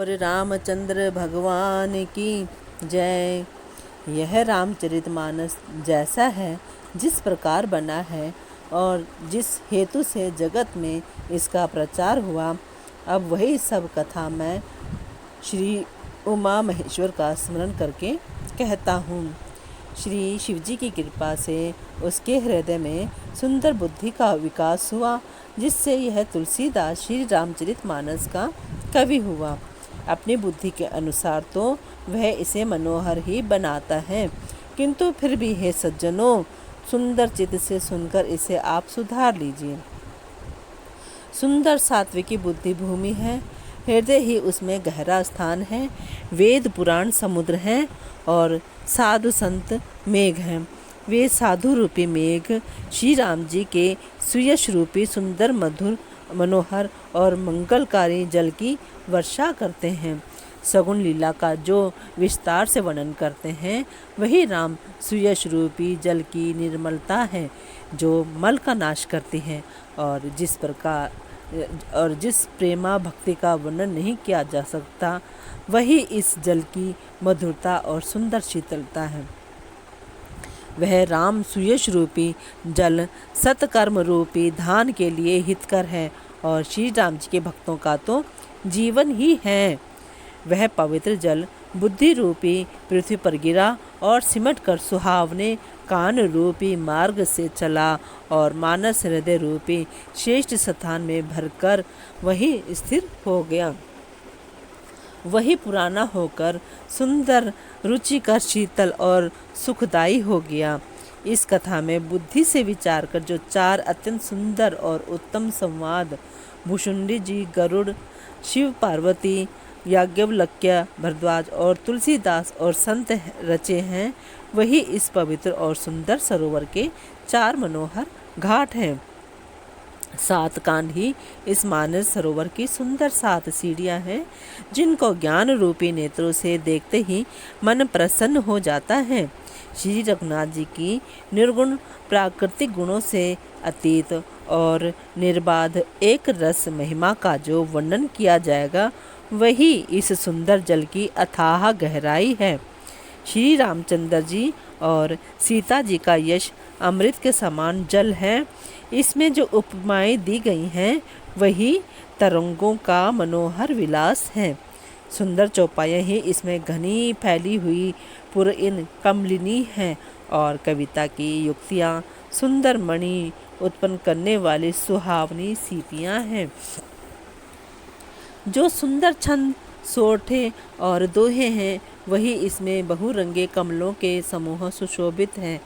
और रामचंद्र भगवान की जय। यह रामचरितमानस जैसा है, जिस प्रकार बना है और जिस हेतु से जगत में इसका प्रचार हुआ, अब वही सब कथा मैं श्री उमा महेश्वर का स्मरण करके कहता हूँ। श्री शिवजी की कृपा से उसके हृदय में सुंदर बुद्धि का विकास हुआ, जिससे यह तुलसीदास श्री रामचरितमानस का कवि हुआ। अपनी बुद्धि के अनुसार तो वह इसे मनोहर ही बनाता है, किंतु फिर भी हे सज्जनों, सुंदर चित्त से सुनकर इसे आप सुधार लीजिए। सुंदर सात्विकी बुद्धि भूमि है, हृदय ही उसमें गहरा स्थान है। वेद पुराण समुद्र है और साधु संत मेघ हैं। वे साधु रूपी मेघ श्री राम जी के सुयश रूपी सुंदर मधुर मनोहर और मंगलकारी जल की वर्षा करते हैं। सगुण लीला का जो विस्तार से वर्णन करते हैं, वही राम सुयश रूपी जल की निर्मलता है, जो मल का नाश करती है। और जिस प्रेमा भक्ति का वर्णन नहीं किया जा सकता, वही इस जल की मधुरता और सुंदर शीतलता है। वह राम सुयश रूपी जल सत्कर्म रूपी धान के लिए हितकर है और श्री राम जी के भक्तों का तो जीवन ही है। वह पवित्र जल बुद्धि रूपी पृथ्वी पर गिरा और सिमट कर सुहावने कान रूपी मार्ग से चला और मानस हृदय रूपी श्रेष्ठ स्थान में भरकर वही स्थिर हो गया। वही पुराना होकर सुंदर रुचिकर शीतल और सुखदायी हो गया। इस कथा में बुद्धि से विचार कर जो चार अत्यंत सुंदर और उत्तम संवाद भुषुंडी जी, गरुड़, शिव पार्वती, याज्ञवल्क्य, भरद्वाज और तुलसीदास और संत रचे हैं, वही इस पवित्र और सुंदर सरोवर के चार मनोहर घाट हैं। 7 कांड ही इस मानस सरोवर की सुंदर 7 सीढ़ियाँ हैं, जिनको ज्ञान रूपी नेत्रों से देखते ही मन प्रसन्न हो जाता है। श्री रघुनाथ जी की निर्गुण प्राकृतिक गुणों से अतीत और निर्बाध एक रस महिमा का जो वर्णन किया जाएगा, वही इस सुंदर जल की अथाह गहराई है। श्री रामचंद्र जी और सीता जी का यश अमृत के समान जल है। इसमें जो उपमाएं दी गई हैं, वही तरंगों का मनोहर विलास है। सुंदर चौपाइयाँ ही इसमें घनी फैली हुई पुरइन कमलिनी हैं और कविता की युक्तियाँ सुंदर मणि उत्पन्न करने वाली सुहावनी सीपियाँ हैं। जो सुंदर छंद, सोठे और दोहे हैं, वही इसमें बहुरंगे कमलों के समूह सुशोभित हैं।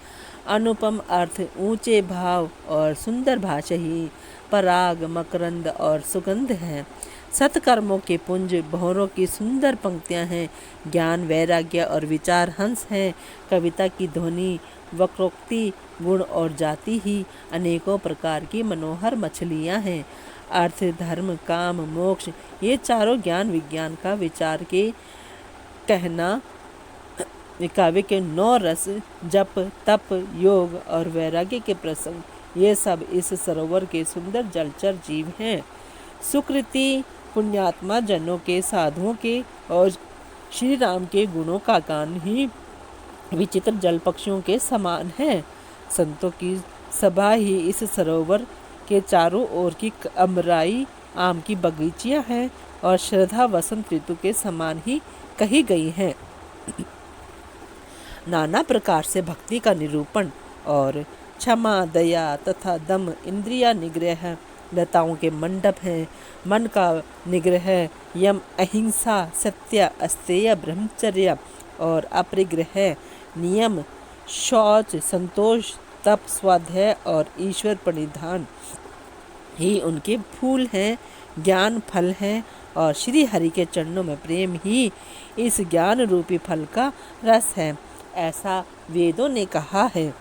अनुपम अर्थ, ऊंचे भाव और सुंदर भाषा ही पराग, मकरंद और सुगंध हैं। सत्कर्मों के पुंज भौरों की सुंदर पंक्तियां हैं। ज्ञान, वैराग्य और विचार हंस हैं। कविता की ध्वनि, वक्रोक्ति, गुण और जाति ही अनेकों प्रकार की मनोहर मछलियां हैं। अर्थ, धर्म, काम, मोक्ष, ये चारों ज्ञान विज्ञान का विचार के कहना काव्य के 9 रस, जप, तप, योग और वैराग्य के प्रसंग, ये सब इस सरोवर के सुंदर जलचर जीव हैं। सुकृति पुण्यात्मा जनों के, साधुओं के और श्री राम के गुणों का गान ही विचित्र जल पक्षियों के समान है। संतों की सभा ही इस सरोवर के चारों ओर की अमराई आम की बगीचियां हैं और श्रद्धा वसंत ऋतु के समान ही कही गई हैं। नाना प्रकार से भक्ति का निरूपण और क्षमा, दया तथा दम, इंद्रिया निग्रह, लताओं के मंडप हैं। मन का निग्रह, यम, अहिंसा, सत्य, अस्तेय, ब्रह्मचर्य और अपरिग्रह नियम, शौच, संतोष, तप, स्वाध्याय और ईश्वर प्रणिधान ही उनके फूल हैं, ज्ञान फल हैं और श्री हरि के चरणों में प्रेम ही इस ज्ञान रूपी फल का रस है, ऐसा वेदों ने कहा है।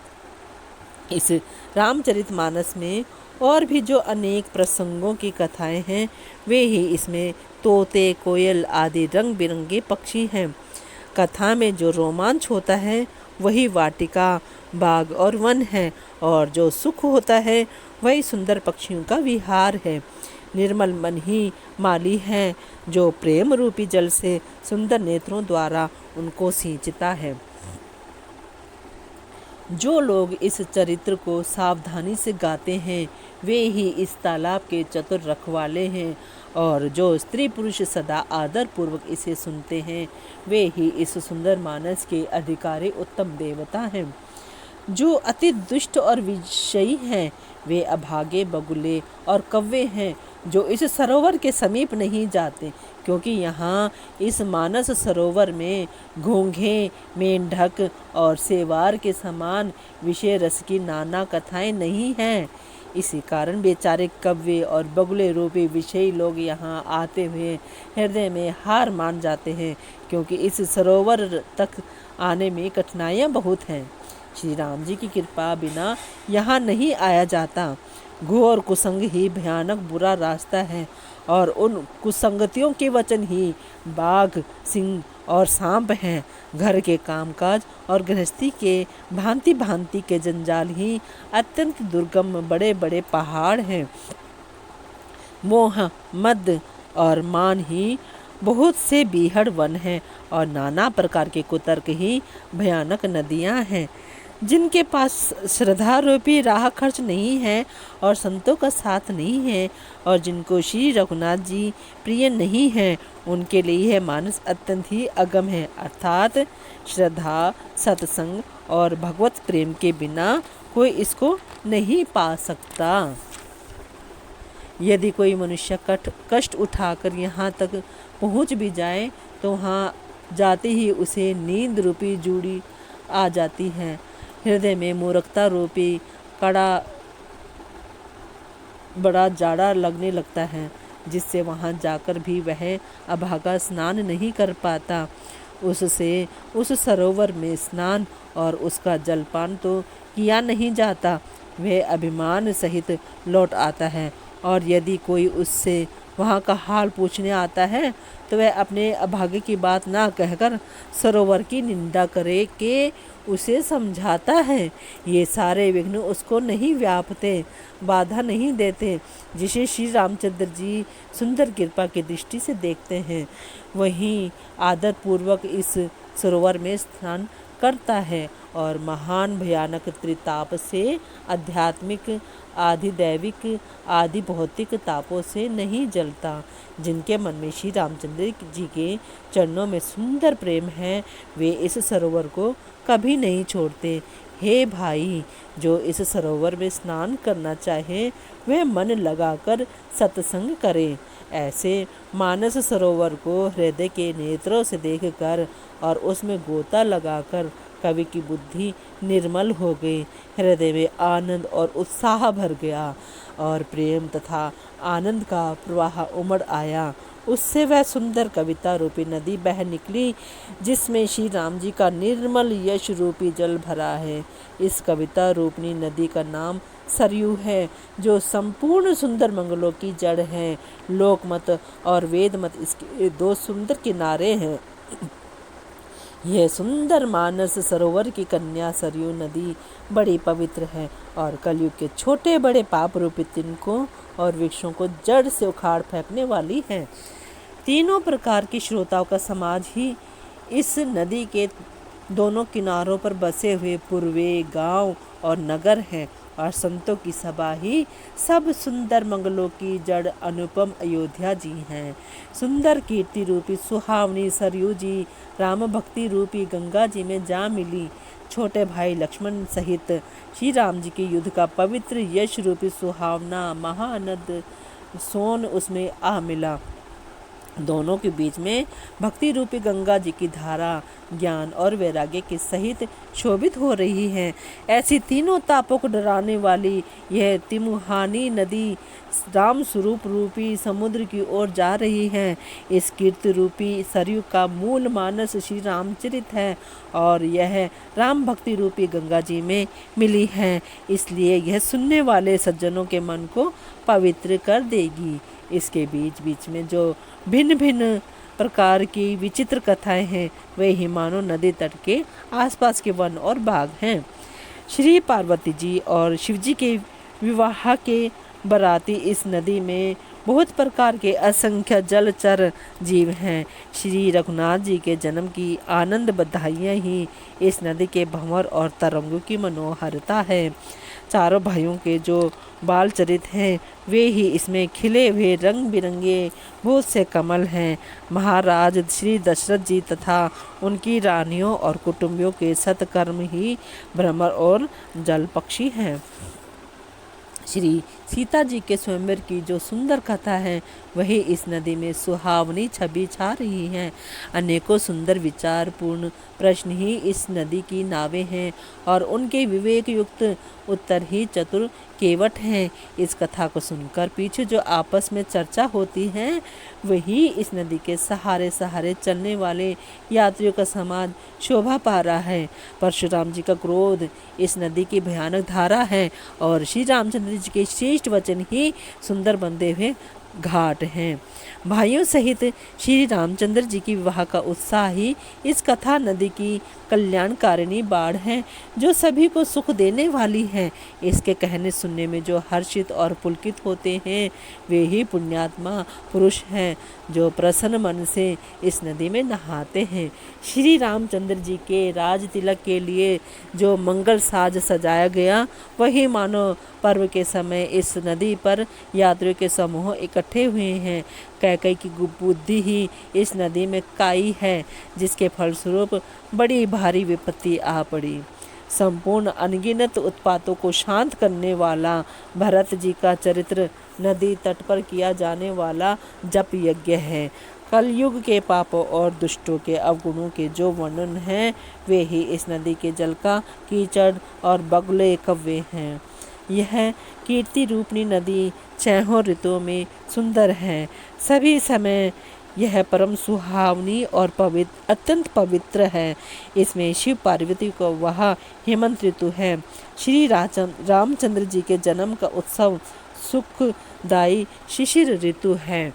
इस रामचरितमानस में और भी जो अनेक प्रसंगों की कथाएं हैं, वे ही इसमें तोते, कोयल आदि रंग बिरंगे पक्षी हैं। कथा में जो रोमांच होता है, वही वाटिका, बाग और वन है, और जो सुख होता है, वही सुंदर पक्षियों का विहार है। निर्मल मन ही माली है, जो प्रेम रूपी जल से सुंदर नेत्रों द्वारा उनको सींचता है। जो लोग इस चरित्र को सावधानी से गाते हैं वे ही इस तालाब के चतुर रखवाले हैं, और जो स्त्री पुरुष सदा आदर पूर्वक इसे सुनते हैं वे ही इस सुंदर मानस के अधिकारी उत्तम देवता हैं। जो अति दुष्ट और विषयी हैं वे अभागे, बगुले और कव्वे हैं, जो इस सरोवर के समीप नहीं जाते, क्योंकि यहाँ इस मानस सरोवर में घोंघे, मेंढक और सेवार के समान विषय रस की नाना कथाएं नहीं हैं। इसी कारण बेचारे कव्वे और बगुले रूपी विषयी लोग यहाँ आते हुए हृदय में हार मान जाते हैं, क्योंकि इस सरोवर तक आने में कठिनाइयाँ बहुत हैं। श्री राम जी की कृपा बिना यहाँ नहीं आया जाता। घोर कुसंग ही भयानक बुरा रास्ता है, और उन कुसंगतियों के वचन ही बाघ, सिंह और सांप हैं। घर के कामकाज और गृहस्थी के भांति भांति के जंजाल ही अत्यंत दुर्गम बड़े बड़े पहाड़ हैं। मोह, मद और मान ही बहुत से बीहड़ वन हैं, और नाना प्रकार के कुतर्क ही भयानक नदियाँ हैं। जिनके पास श्रद्धा रूपी राह खर्च नहीं है और संतों का साथ नहीं है, और जिनको श्री रघुनाथ जी प्रिय नहीं है, उनके लिए यह मानस अत्यंत ही अगम है। अर्थात श्रद्धा, सत्संग और भगवत प्रेम के बिना कोई इसको नहीं पा सकता। यदि कोई मनुष्य कष्ट उठाकर यहाँ तक पहुँच भी जाए तो वहाँ जाते ही उसे नींद रूपी जूड़ी आ जाती है। हृदय में मूर्खता रूपी कड़ा बड़ा जाड़ा लगने लगता है, जिससे वहाँ जाकर भी वह अभागा स्नान नहीं कर पाता। उससे उस सरोवर में स्नान और उसका जलपान तो किया नहीं जाता। वह अभिमान सहित लौट आता है, और यदि कोई उससे वहाँ का हाल पूछने आता है तो वह अपने अभागे की बात ना कहकर सरोवर की निंदा करे के उसे समझाता है। ये सारे विघ्न उसको नहीं व्यापते, बाधा नहीं देते। जिसे श्री रामचंद्र जी सुंदर कृपा की दृष्टि से देखते हैं वहीं आदर पूर्वक इस सरोवर में स्नान करता है, और महान भयानक त्रिताप से, आध्यात्मिक, आदि दैविक, आदि भौतिक तापों से नहीं जलता। जिनके मन में श्री रामचंद्र जी के चरणों में सुंदर प्रेम है वे इस सरोवर को कभी नहीं छोड़ते। हे भाई, जो इस सरोवर में स्नान करना चाहे वह मन लगाकर सत्संग करे। ऐसे मानस सरोवर को हृदय के नेत्रों से देखकर और उसमें गोता लगाकर कवि की बुद्धि निर्मल हो गई। हृदय में आनंद और उत्साह भर गया, और प्रेम तथा आनंद का प्रवाह उमड़ आया। उससे वह सुंदर कविता रूपी नदी बह निकली, जिसमें श्री राम जी का निर्मल यश रूपी जल भरा है। इस कविता रूपनी नदी का नाम सरयू है, जो संपूर्ण सुंदर मंगलों की जड़ है। लोकमत और वेदमत इसके दो सुंदर किनारे हैं। यह सुंदर मानस सरोवर की कन्या सरयू नदी बड़ी पवित्र है, और कलयुग के छोटे बड़े पाप रूपी तिनकों और वृक्षों को जड़ से उखाड़ फेंकने वाली है। तीनों प्रकार के श्रोताओं का समाज ही इस नदी के दोनों किनारों पर बसे हुए पूर्वे, गांव और नगर हैं, और संतों की सभा ही सब सुंदर मंगलों की जड़ अनुपम अयोध्या जी हैं। सुंदर कीर्ति रूपी सुहावनी सरयू जी राम भक्ति रूपी गंगा जी में जा मिली। छोटे भाई लक्ष्मण सहित श्री राम जी के युद्ध का पवित्र यश रूपी सुहावना महानद सोन उसमें आ मिला। दोनों के बीच में भक्ति रूपी गंगा जी की धारा ज्ञान और वैराग्य के सहित शोभित हो रही है। ऐसी तीनों तापों को डराने वाली यह तिमुहानी नदी राम स्वरूप रूपी समुद्र की ओर जा रही है। इस कीर्ति रूपी सरयू का मूल मानस श्री रामचरित है, और यह राम भक्ति रूपी गंगा जी में मिली है। इसलिए यह सुनने वाले सज्जनों के मन को पवित्र कर देगी। इसके बीच बीच में जो भिन्न भिन्न प्रकार की विचित्र कथाएं हैं वे ही मानो नदी तट के आसपास के वन और बाग हैं। श्री पार्वती जी और शिव जी के विवाह के बराती इस नदी में बहुत प्रकार के असंख्य जलचर जीव हैं। श्री रघुनाथ जी के जन्म की आनंद बधाइयाँ ही इस नदी के भंवर और तरंगों की मनोहरता है। चारों भाइयों के जो बाल चरित हैं वे ही इसमें खिले हुए रंग बिरंगे बहुत से कमल हैं। महाराज श्री दशरथ जी तथा उनकी रानियों और कुटुंबियों के सत्कर्म ही भ्रमर और जल पक्षी हैं। श्री सीता जी के स्वयंवर की जो सुंदर कथा है वही इस नदी में सुहावनी छवि छा रही है। अनेकों सुंदर विचारपूर्ण प्रश्न ही इस नदी की नावें हैं और उनके विवेक युक्त उत्तर ही चतुर केवट हैं। इस कथा को सुनकर पीछे जो आपस में चर्चा होती है वही इस नदी के सहारे सहारे चलने वाले यात्रियों का समाज शोभा पा रहा है। परशुराम जी का क्रोध इस नदी की भयानक धारा है और श्री रामचंद्र जी के श्रेष्ठ वचन ही सुंदर बंधे हुए घाट हैं। भाइयों सहित श्री रामचंद्र जी की विवाह का उत्साह ही इस कथा नदी की कल्याणकारिणी बाढ़ है जो सभी को सुख देने वाली है। इसके कहने सुनने में जो हर्षित और पुलकित होते हैं वे ही पुण्यात्मा पुरुष हैं जो प्रसन्न मन से इस नदी में नहाते हैं। श्री रामचंद्र जी के राज तिलक के लिए जो मंगल साज सजाया गया वही मानो पर्व के समय इस नदी पर यात्रियों के समूह इकट्ठे हुए हैं। कैकई की बुद्धि ही इस नदी में काई है जिसके फलस्वरूप बड़ी भारी विपत्ति आ पड़ी। संपूर्ण अनगिनत उत्पातों को शांत करने वाला भरत जी का चरित्र नदी तट पर किया जाने वाला जप यज्ञ है। कलयुग के पापों और दुष्टों के अवगुणों के जो वर्णन हैं वे ही इस नदी के जल का कीचड़ और बगुले कव्वे हैं। यह कीर्ति रूपनी नदी छहों ऋतुओं में सुंदर है। सभी समय यह परम सुहावनी और अत्यंत पवित्र है। इसमें शिव पार्वती को वह हेमंत ऋतु है। श्री रामचंद्र जी के जन्म का उत्सव सुखदायी शिशिर ऋतु है।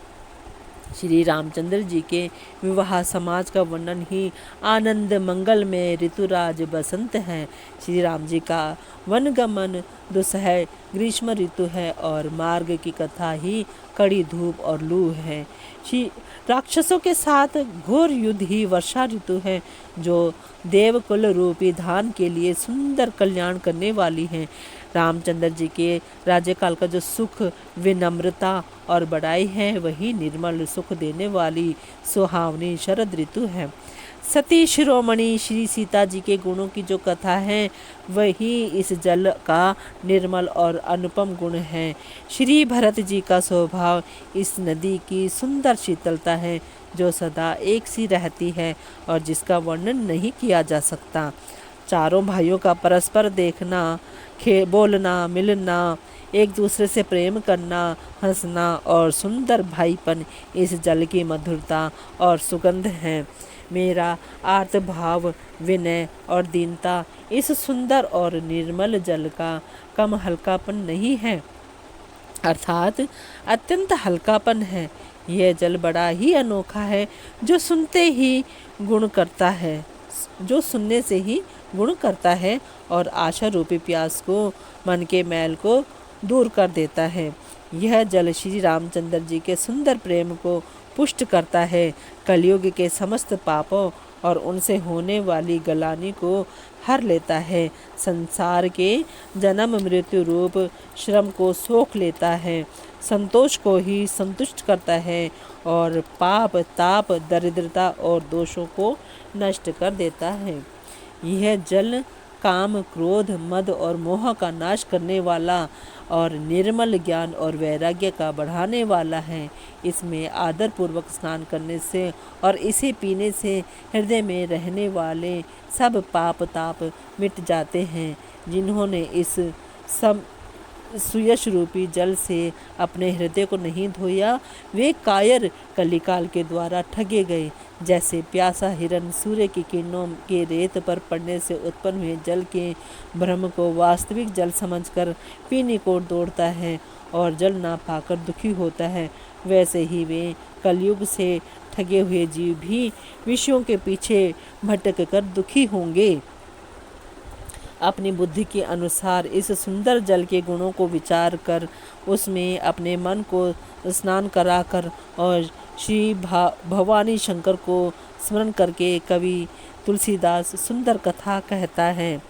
श्री रामचंद्र जी के विवाह समाज का वर्णन ही आनंद मंगल में ऋतुराज बसंत है। श्री राम जी का वनगमन दुसह ग्रीष्म ऋतु है और मार्ग की कथा ही कड़ी धूप और लू है। श्री राक्षसों के साथ घोर युद्ध ही वर्षा ऋतु है जो देवकुल रूपी धान के लिए सुंदर कल्याण करने वाली है। रामचंद्र जी के राज्यकाल का जो सुख विनम्रता और बड़ाई है वही निर्मल सुख देने वाली सुहावनी शरद ऋतु है। सती शिरोमणि श्री सीता जी के गुणों की जो कथा है वही इस जल का निर्मल और अनुपम गुण है। श्री भरत जी का स्वभाव इस नदी की सुंदर शीतलता है जो सदा एक सी रहती है और जिसका वर्णन नहीं किया जा सकता। चारों भाइयों का परस्पर देखना, बोलना, मिलना, एक दूसरे से प्रेम करना, हंसना और सुंदर भाईपन इस जल की मधुरता और सुगंध है। मेरा आर्त भाव, विनय और दीनता इस सुंदर और निर्मल जल का कम हल्कापन नहीं है, अर्थात अत्यंत हल्कापन है। यह जल बड़ा ही अनोखा है जो सुनते ही गुण करता है, जो सुनने से ही गुण करता है और आशा रूपी प्यास को, मन के मैल को दूर कर देता है। यह जल श्री रामचंद्र जी के सुंदर प्रेम को पुष्ट करता है, कलयुग के समस्त पापों और उनसे होने वाली गलानी को हर लेता है, संसार के जन्म मृत्यु रूप श्रम को सोख लेता है, संतोष को ही संतुष्ट करता है और पाप, ताप, दरिद्रता और दोषों को नष्ट कर देता है। यह जल काम, क्रोध, मद और मोह का नाश करने वाला और निर्मल ज्ञान और वैराग्य का बढ़ाने वाला है। इसमें आदर पूर्वक स्नान करने से और इसे पीने से हृदय में रहने वाले सब पाप ताप मिट जाते हैं। जिन्होंने इस सुयश रूपी जल से अपने हृदय को नहीं धोया वे कायर कलिकाल के द्वारा ठगे गए। जैसे प्यासा हिरन सूर्य की किरणों के रेत पर पड़ने से उत्पन्न हुए जल के भ्रम को वास्तविक जल समझकर पीने को दौड़ता है और जल ना पाकर दुखी होता है, वैसे ही वे कलयुग से ठगे हुए जीव भी विषयों के पीछे भटक कर दुखी होंगे। अपनी बुद्धि के अनुसार इस सुंदर जल के गुणों को विचार कर उसमें अपने मन को स्नान कराकर और श्री भवानी शंकर को स्मरण करके कवि तुलसीदास सुंदर कथा कहता है।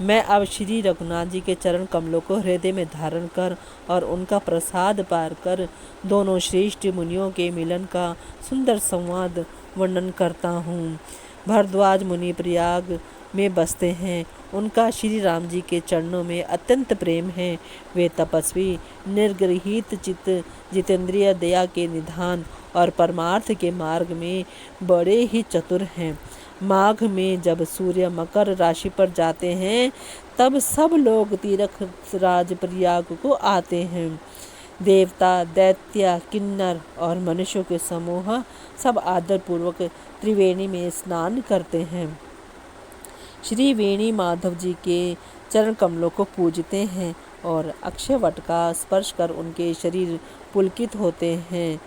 मैं अब श्री रघुनाथ जी के चरण कमलों को हृदय में धारण कर और उनका प्रसाद पार कर दोनों श्रेष्ठ मुनियों के मिलन का सुंदर संवाद वर्णन करता हूँ। भरद्वाज मुनि प्रयाग में बसते हैं। उनका श्री राम जी के चरणों में अत्यंत प्रेम है। वे तपस्वी, निर्गृहित चित्त, जितेंद्रिय, दया के निधान और परमार्थ के मार्ग में बड़े ही चतुर हैं। माघ में जब सूर्य मकर राशि पर जाते हैं तब सब लोग तीर्थराज प्रयाग को आते हैं। देवता, दैत्य, किन्नर और मनुष्यों के समूह सब आदरपूर्वक त्रिवेणी में स्नान करते हैं। श्री वेणी माधव जी के चरण कमलों को पूजते हैं और अक्षय वट का स्पर्श कर उनके शरीर पुलकित होते हैं।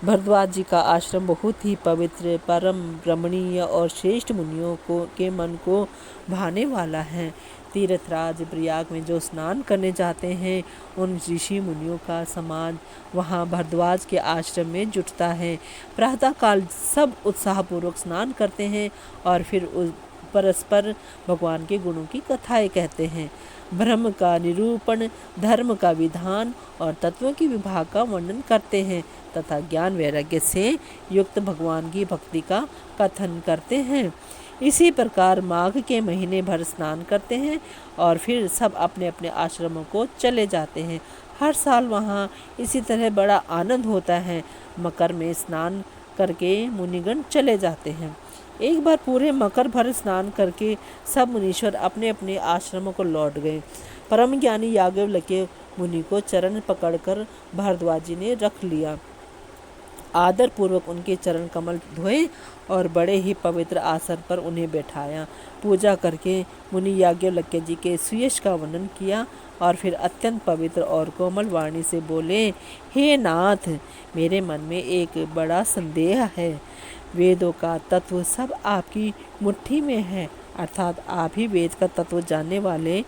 भरद्वाज जी का आश्रम बहुत ही पवित्र, परम रमणीय और श्रेष्ठ मुनियों के मन को भाने वाला है। तीर्थराज प्रयाग में जो स्नान करने जाते हैं उन ऋषि मुनियों का समाज वहाँ भरद्वाज के आश्रम में जुटता है। प्रातःकाल सब उत्साहपूर्वक स्नान करते हैं और फिर परस्पर भगवान के गुणों की कथाएं कहते हैं। ब्रह्म का निरूपण, धर्म का विधान और तत्वों की विभाग का वर्णन करते हैं तथा ज्ञान वैराग्य से युक्त भगवान की भक्ति का कथन करते हैं। इसी प्रकार माघ के महीने भर स्नान करते हैं और फिर सब अपने अपने आश्रमों को चले जाते हैं। हर साल वहाँ इसी तरह बड़ा आनंद होता है। मकर में स्नान करके मुनिगण चले जाते हैं। एक बार पूरे मकर भर स्नान करके सब मुनीश्वर अपने अपने आश्रमों को लौट गए। परम ज्ञानी याज्ञवल्क्य मुनि को चरण पकड़कर भारद्वाज जी ने रख लिया, आदर पूर्वक उनके चरण कमल धोए और बड़े ही पवित्र आसन पर उन्हें बैठाया। पूजा करके मुनि याज्ञवल्क्य जी के सुयश का वर्णन किया और फिर अत्यंत पवित्र और कोमल वाणी से बोले, हे नाथ, मेरे मन में एक बड़ा संदेह है। वेदों का तत्व सब आपकी मुट्ठी में है, अर्थात आप ही वेद का तत्व जानने वाले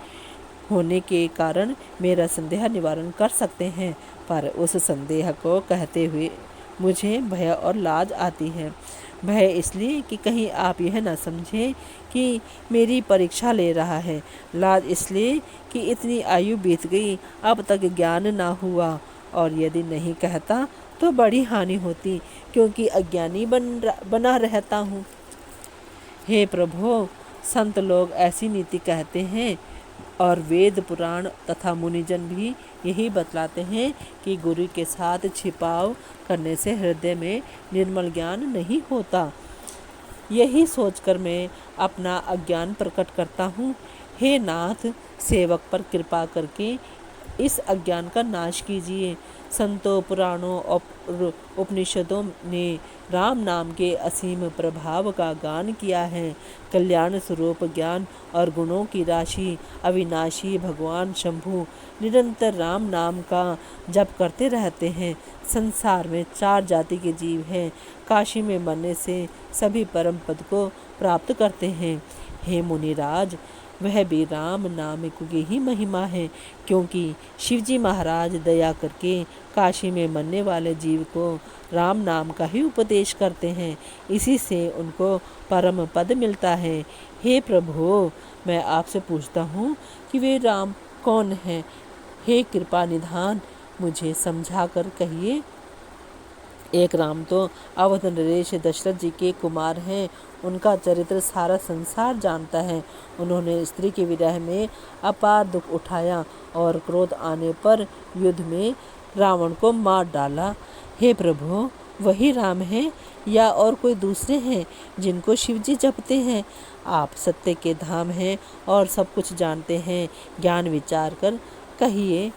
होने के कारण मेरा संदेह निवारण कर सकते हैं, पर उस संदेह को कहते हुए मुझे भय और लाज आती है। भय इसलिए कि कहीं आप यह न समझें कि मेरी परीक्षा ले रहा है, लाज इसलिए कि इतनी आयु बीत गई अब तक ज्ञान ना हुआ, और यदि नहीं कहता तो बड़ी हानि होती क्योंकि अज्ञानी बना रहता हूँ। हे प्रभु, संत लोग ऐसी नीति कहते हैं और वेद पुराण तथा मुनिजन भी यही बतलाते हैं कि गुरु के साथ छिपाव करने से हृदय में निर्मल ज्ञान नहीं होता। यही सोचकर मैं अपना अज्ञान प्रकट करता हूँ। हे नाथ, सेवक पर कृपा करके इस अज्ञान का नाश कीजिए। संतों, पुराणों और उपनिषदों ने राम नाम के असीम प्रभाव का गान किया है। कल्याण स्वरूप ज्ञान और गुणों की राशि अविनाशी भगवान शंभु निरंतर राम नाम का जप करते रहते हैं। संसार में 4 जाति के जीव हैं। काशी में मरने से सभी परम पद को प्राप्त करते हैं। हे मुनिराज, वह भी राम नाम की ही महिमा है, क्योंकि शिवजी महाराज दया करके काशी में मरने वाले जीव को राम नाम का ही उपदेश करते हैं। इसी से उनको परम पद मिलता है। हे प्रभु, मैं आपसे पूछता हूँ कि वे राम कौन हैं? हे कृपा निधान, मुझे समझा कर कहिए। एक राम तो अवध नरेश दशरथ जी के कुमार हैं। उनका चरित्र सारा संसार जानता है। उन्होंने स्त्री के विरह में अपार दुख उठाया और क्रोध आने पर युद्ध में रावण को मार डाला। हे प्रभु, वही राम हैं या और कोई दूसरे हैं जिनको शिवजी जपते हैं? आप सत्य के धाम हैं और सब कुछ जानते हैं, ज्ञान विचार कर कहिए।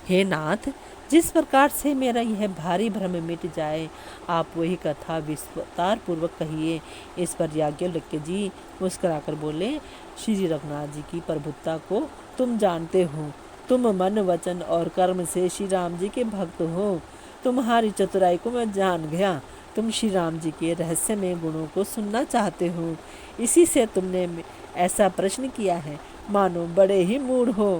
हे नाथ, जिस प्रकार से मेरा यह भारी भ्रम मिट जाए, आप वही कथा विस्तार पूर्वक कहिए। इस पर याज्ञवल्क्य जी मुस्कुराकर बोले, श्री रघुनाथ जी की प्रभुता को तुम जानते हो। तुम मन, वचन और कर्म से श्री राम जी के भक्त हो। तुम्हारी चतुराई को मैं जान गया। तुम श्री राम जी के रहस्यमय गुणों को सुनना चाहते हो, इसी से तुमने ऐसा प्रश्न किया है। मानो बड़े ही मूढ़ हो।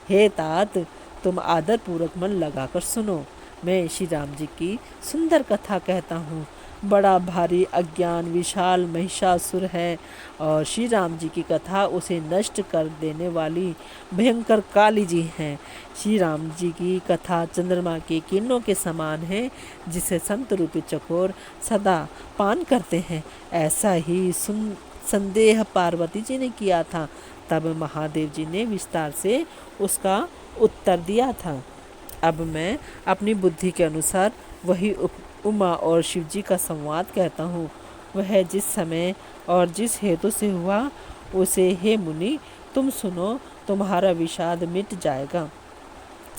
हे तात, तुम आदर पूर्वक मन लगाकर सुनो। मैं श्री राम जी की सुंदर कथा कहता हूँ। बड़ा भारी अज्ञान विशाल महिषासुर है और श्री राम जी की कथा उसे नष्ट कर देने वाली भयंकर काली जी हैं। श्री राम जी की कथा चंद्रमा की किरणों के समान है, जिसे संत रूपी चकोर सदा पान करते हैं। ऐसा ही संदेह पार्वती जी ने किया था। तब महादेव जी ने विस्तार से उसका उत्तर दिया था। अब मैं अपनी बुद्धि के अनुसार वही उमा और शिव जी का संवाद कहता हूँ। वह जिस समय और जिस हेतु से हुआ उसे हे मुनि तुम सुनो, तुम्हारा विषाद मिट जाएगा।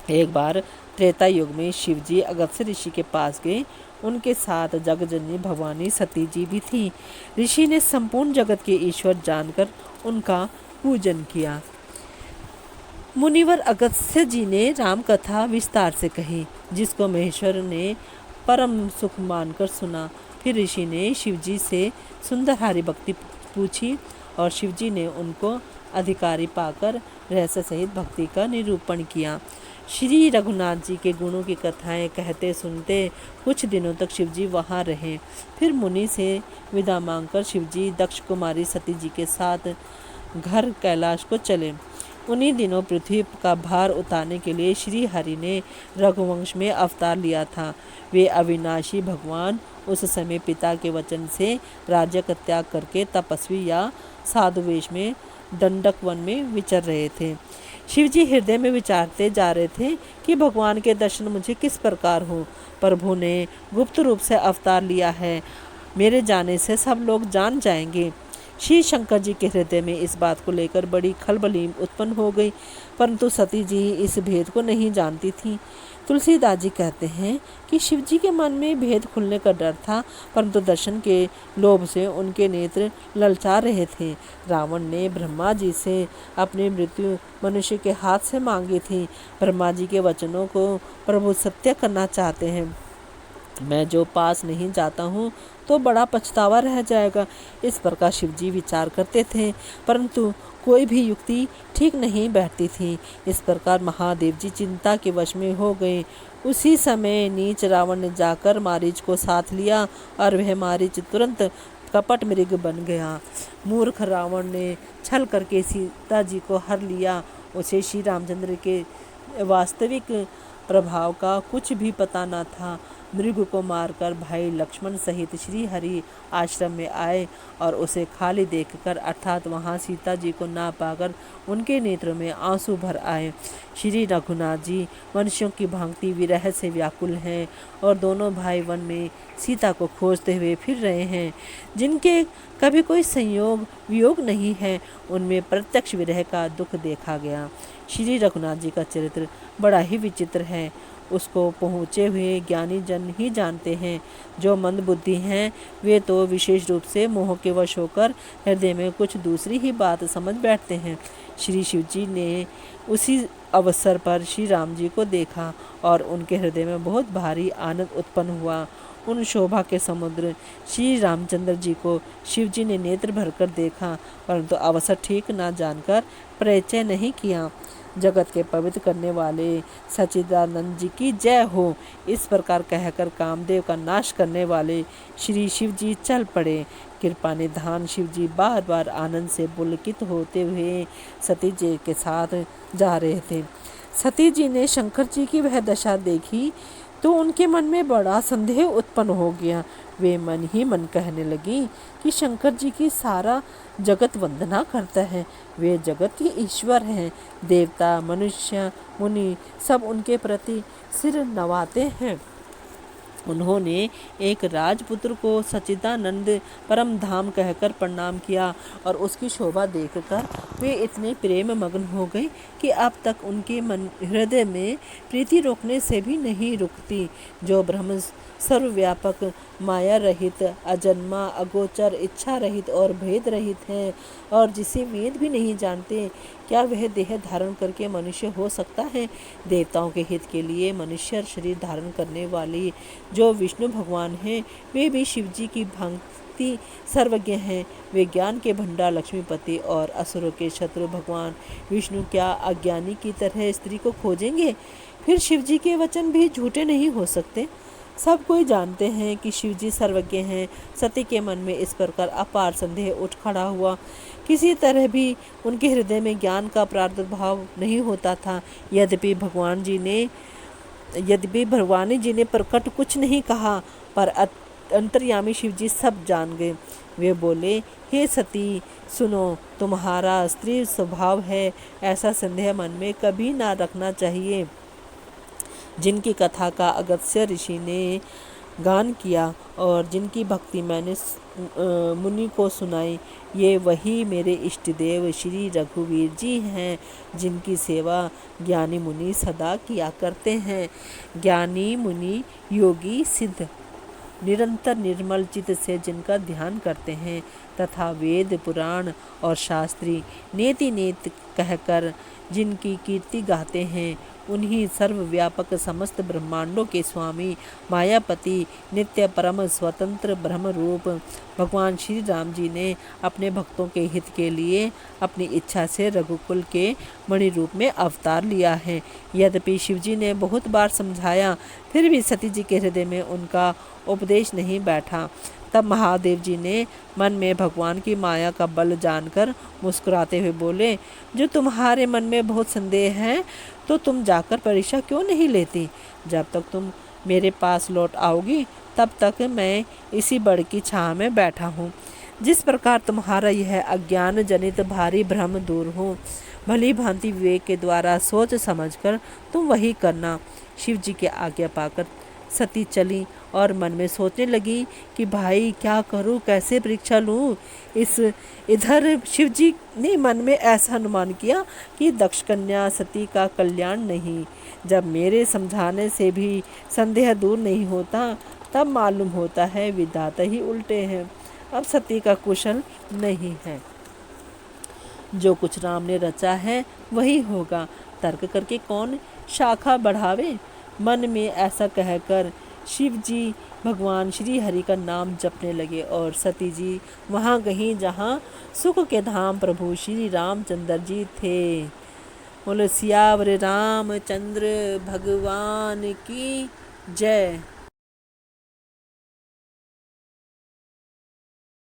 एक बार त्रेता युग में शिव जी अगस्त्य ऋषि के पास गए। उनके साथ जगजननी भवानी सती जी भी थी। ऋषि ने संपूर्ण जगत के ईश्वर जानकर उनका पूजन किया। मुनिवर अगस्त्य जी ने राम कथा विस्तार से कही, जिसको महेश्वर ने परम सुख मानकर सुना। फिर ऋषि ने शिवजी से सुंदरहारी भक्ति पूछी और शिवजी ने उनको अधिकारी पाकर रहस्य सहित भक्ति का निरूपण किया। श्री रघुनाथ जी के गुणों की कथाएं कहते सुनते कुछ दिनों तक शिवजी वहाँ रहे। फिर मुनि से विदा मांगकर शिवजी दक्ष कुमारी सती जी के साथ घर कैलाश को चले। उन्हीं दिनों पृथ्वी का भार उतारने के लिए श्री हरि ने रघुवंश में अवतार लिया था। वे अविनाशी भगवान उस समय पिता के वचन से राज्य का त्याग करके तपस्वी या साधु वेश में दंडक वन में विचर रहे थे। शिवजी हृदय में विचारते जा रहे थे कि भगवान के दर्शन मुझे किस प्रकार हो। प्रभु ने गुप्त रूप से अवतार लिया है, मेरे जाने से सब लोग जान जाएंगे। श्री शंकर जी के हृदय में इस बात को लेकर बड़ी खलबली उत्पन्न हो गई, परंतु सती जी इस भेद को नहीं जानती थी। तुलसीदास जी कहते हैं कि शिव जी के मन में भेद खुलने का डर था, परंतु दर्शन के लोभ से उनके नेत्र ललचा रहे थे। रावण ने ब्रह्मा जी से अपनी मृत्यु मनुष्य के हाथ से मांगी थी। ब्रह्मा जी के वचनों को प्रभु सत्य करना चाहते हैं। मैं जो पास नहीं जाता हूँ तो बड़ा पछतावा रह जाएगा। इस प्रकार शिवजी विचार करते थे, परंतु कोई भी युक्ति ठीक नहीं बैठती थी। इस प्रकार महादेव जी चिंता के वश में हो गए। उसी समय नीच रावण ने जाकर मारीच को साथ लिया और वह मारीच तुरंत कपट मृग बन गया। मूर्ख रावण ने छल करके सीता जी को हर लिया। उसे श्री रामचंद्र के वास्तविक प्रभाव का कुछ भी पता न था। मृग को मारकर भाई लक्ष्मण सहित श्री हरि आश्रम में आए और उसे खाली देखकर अर्थात वहाँ सीता जी को ना पाकर उनके नेत्रों में आंसू भर आए। श्री रघुनाथ जी मनुष्यों की भांति विरह से व्याकुल हैं और दोनों भाई वन में सीता को खोजते हुए फिर रहे हैं। जिनके कभी कोई संयोग वियोग नहीं है, उनमें प्रत्यक्ष विरह का दुख देखा गया। श्री रघुनाथ जी का चरित्र बड़ा ही विचित्र है। उसको पहुँचे हुए ज्ञानी जन ही जानते हैं। जो मंदबुद्धि हैं वे तो विशेष रूप से मोह के वश होकर हृदय में कुछ दूसरी ही बात समझ बैठते हैं। श्री शिव जी ने उसी अवसर पर श्री राम जी को देखा और उनके हृदय में बहुत भारी आनंद उत्पन्न हुआ। उन शोभा के समुद्र श्री रामचंद्र जी को शिव जी ने नेत्र भरकर देखा, परंतु अवसर ठीक न जानकर परिचय नहीं किया। जगत के पवित्र करने वाले सच्चिदानंद जी की जय हो। इस प्रकार कहकर कामदेव का नाश करने वाले श्री शिव जी चल पड़े। कृपा निधान शिव जी बार बार आनंद से पुलकित होते हुए सती जी के साथ जा रहे थे। सती जी ने शंकर जी की वह दशा देखी तो उनके मन में बड़ा संदेह उत्पन्न हो गया। वे मन ही मन कहने लगी कि शंकर जी की सारा जगत वंदना करता है, वे जगत के ईश्वर हैं। देवता मनुष्य मुनि सब उनके प्रति सिर नवाते हैं। उन्होंने एक राजपुत्र को सच्चिदानंद परम धाम कहकर प्रणाम किया और उसकी शोभा देखकर वे इतने प्रेम मग्न हो गए कि अब तक उनके मन हृदय में प्रीति रोकने से भी नहीं रुकती। जो ब्रह्म सर्वव्यापक माया रहित अजन्मा अगोचर इच्छा रहित और भेद रहित है और जिसे वेद भी नहीं जानते, क्या वह देह धारण करके मनुष्य हो सकता है? देवताओं के हित के लिए मनुष्य शरीर धारण करने वाली जो विष्णु भगवान हैं, वे भी शिव जी की शक्ति सर्वज्ञ हैं, वे ज्ञान के भंडार लक्ष्मीपति और असुरों के शत्रु भगवान विष्णु क्या अज्ञानी की तरह स्त्री को खोजेंगे? फिर शिवजी के वचन भी झूठे नहीं हो सकते। सब कोई जानते हैं कि शिवजी सर्वज्ञ हैं। सती के मन में इस प्रकार अपार संदेह उठ खड़ा हुआ। किसी तरह भी उनके हृदय में ज्ञान का प्रादुर्भाव नहीं होता था। यद्यपि भगवान जी ने प्रकट कुछ नहीं कहा, पर अंतर्यामी शिवजी सब जान गए। वे बोले, हे सती सुनो, तुम्हारा स्त्री स्वभाव है, ऐसा संदेह मन में कभी ना रखना चाहिए। जिनकी कथा का अगस्त्य ऋषि ने गान किया और जिनकी भक्ति मैंने मुनि को सुनाई, ये वही मेरे इष्ट देव श्री रघुवीर जी हैं, जिनकी सेवा ज्ञानी मुनि सदा किया करते हैं। ज्ञानी मुनि योगी सिद्ध निरंतर निर्मल चित्त से जिनका ध्यान करते हैं तथा वेद पुराण और शास्त्री नेति नेत कहकर जिनकी कीर्ति गाते हैं, उन्हीं सर्वव्यापक समस्त ब्रह्मांडों के स्वामी मायापति नित्य परम स्वतंत्र ब्रह्म रूप भगवान श्री राम जी ने अपने भक्तों के हित के लिए अपनी इच्छा से रघुकुल के मणि रूप में अवतार लिया है। यद्यपि शिवजी ने बहुत बार समझाया, फिर भी सती जी के हृदय में उनका उपदेश नहीं बैठा। तब महादेव जी ने मन में भगवान की माया का बल जानकर मुस्कुराते हुए बोले, जो तुम्हारे मन में बहुत संदेह है तो तुम जाकर परीक्षा क्यों नहीं लेती? जब तक तुम मेरे पास लौट आओगी तब तक मैं इसी बड़ की छाह में बैठा हूँ। जिस प्रकार तुम्हारा यह अज्ञान जनित भारी भ्रम दूर हो, भली भांति विवेक के द्वारा सोच समझकर तुम वही करना। शिव जी की आज्ञा पाकर सती चली और मन में सोचने लगी कि भाई क्या करूं, कैसे परीक्षा लूं। इधर शिवजी ने मन में ऐसा अनुमान किया कि दक्ष कन्या सती का कल्याण नहीं। जब मेरे समझाने से भी संदेह दूर नहीं होता, तब मालूम होता है विधाता ही उल्टे हैं। अब सती का कुशल नहीं है। जो कुछ राम ने रचा है वही होगा, तर्क करके कौन शाखा बढ़ावे। मन में ऐसा कहकर शिव जी भगवान श्री हरि का नाम जपने लगे और सती जी वहाँ गईं जहाँ सुख के धाम प्रभु श्री रामचंद्र जी थे। बोलो सियावर रामचंद्र भगवान की जय।